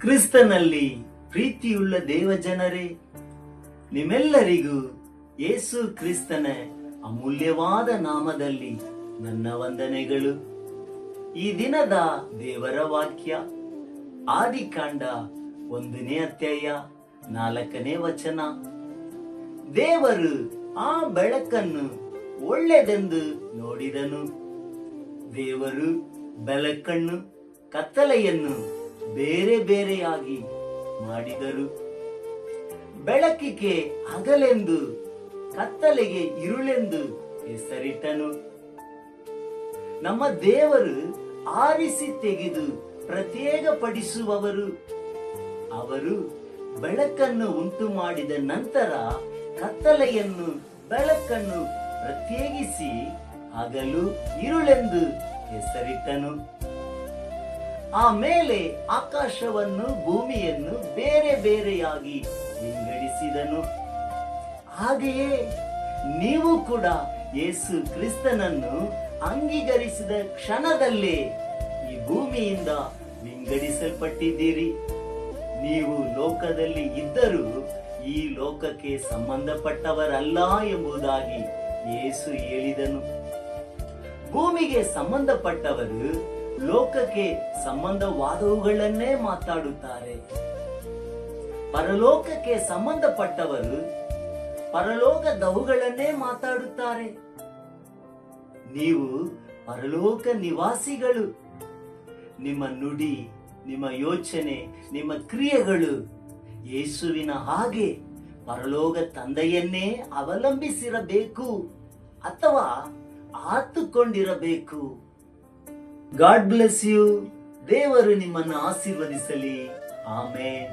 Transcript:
ಕ್ರಿಸ್ತನಲ್ಲಿ ಪ್ರೀತಿಯುಳ್ಳ ದೇವಜನರೇ, ನಿಮ್ಮೆಲ್ಲರಿಗೂ ಯೇಸು ಕ್ರಿಸ್ತನ ಅಮೂಲ್ಯವಾದ ನಾಮದಲ್ಲಿ ನನ್ನ ವಂದನೆಗಳು. ಈ ದಿನದ ದೇವರ ವಾಕ್ಯ ಆದಿಕಾಂಡ 1ನೇ ಅಧ್ಯಾಯ 4ನೇ ವಚನ. ದೇವರು ಆ ಬೆಳಕನ್ನು ಒಳ್ಳೆದೆಂದು ನೋಡಿದನು. ದೇವರು ಬೆಳಕನ್ನು ಕತ್ತಲೆಯನ್ನು ಬೇರೆ ಬೇರೆಯಾಗಿ ಮಾಡಿದರು. ಬೆಳಕಿಗೆ ಹಗಲೆಂದು ಕತ್ತಲೆಗೆ ಇರುಳೆಂದು ಹೆಸರಿಟ್ಟನು. ನಮ್ಮ ದೇವರು ಆರಿಸಿ ತೆಗೆದು ಪ್ರತ್ಯೇಕಪಡಿಸುವವರು. ಅವರು ಬೆಳಕನ್ನು ಉಂಟು ಮಾಡಿದ ನಂತರ ಕತ್ತಲೆಯನ್ನು ಬೆಳಕನ್ನು ಪ್ರತ್ಯೇಕಿಸಿ ಹಗಲು ಇರುಳೆಂದು ಹೆಸರಿಟ್ಟನು. ಆಮೇಲೆ ಆಕಾಶವನ್ನು ಭೂಮಿಯನ್ನು ಬೇರೆ ಬೇರೆಯಾಗಿ ವಿಂಗಡಿಸಿದನು. ಹಾಗೆಯೇ ನೀವು ಕೂಡ ಯೇಸು ಕ್ರಿಸ್ತನನ್ನು ಅಂಗೀಕರಿಸಿದ ಕ್ಷಣದಲ್ಲೇ ಈ ಭೂಮಿಯಿಂದ ವಿಂಗಡಿಸಲ್ಪಟ್ಟಿದ್ದೀರಿ. ನೀವು ಲೋಕದಲ್ಲಿ ಇದ್ದರೂ ಈ ಲೋಕಕ್ಕೆ ಸಂಬಂಧಪಟ್ಟವರಲ್ಲ ಎಂಬುದಾಗಿ ಯೇಸು ಹೇಳಿದನು. ಭೂಮಿಗೆ ಸಂಬಂಧಪಟ್ಟವರು ಲೋಕಕ್ಕೆ ಸಂಬಂಧವಾದವುಗಳನ್ನೇ ಮಾತಾಡುತ್ತಾರೆ. ಪರಲೋಕಕ್ಕೆ ಸಂಬಂಧಪಟ್ಟವರು ಪರಲೋಕದವುಗಳನ್ನೇ ಮಾತಾಡುತ್ತಾರೆ. ನೀವು ಪರಲೋಕ ನಿವಾಸಿಗಳು. ನಿಮ್ಮ ನುಡಿ, ನಿಮ್ಮ ಯೋಚನೆ, ನಿಮ್ಮ ಕ್ರಿಯೆಗಳು ಯೇಸುವಿನ ಹಾಗೆ ಪರಲೋಕ ತಂದೆಯನ್ನೇ ಅವಲಂಬಿಸಿರಬೇಕು ಅಥವಾ ಆತುಕೊಂಡಿರಬೇಕು. God bless you. ದೇವರು ನಿಮ್ಮನ್ನು ಆಶೀರ್ವದಿಸಲಿ. ಆಮೆನ್.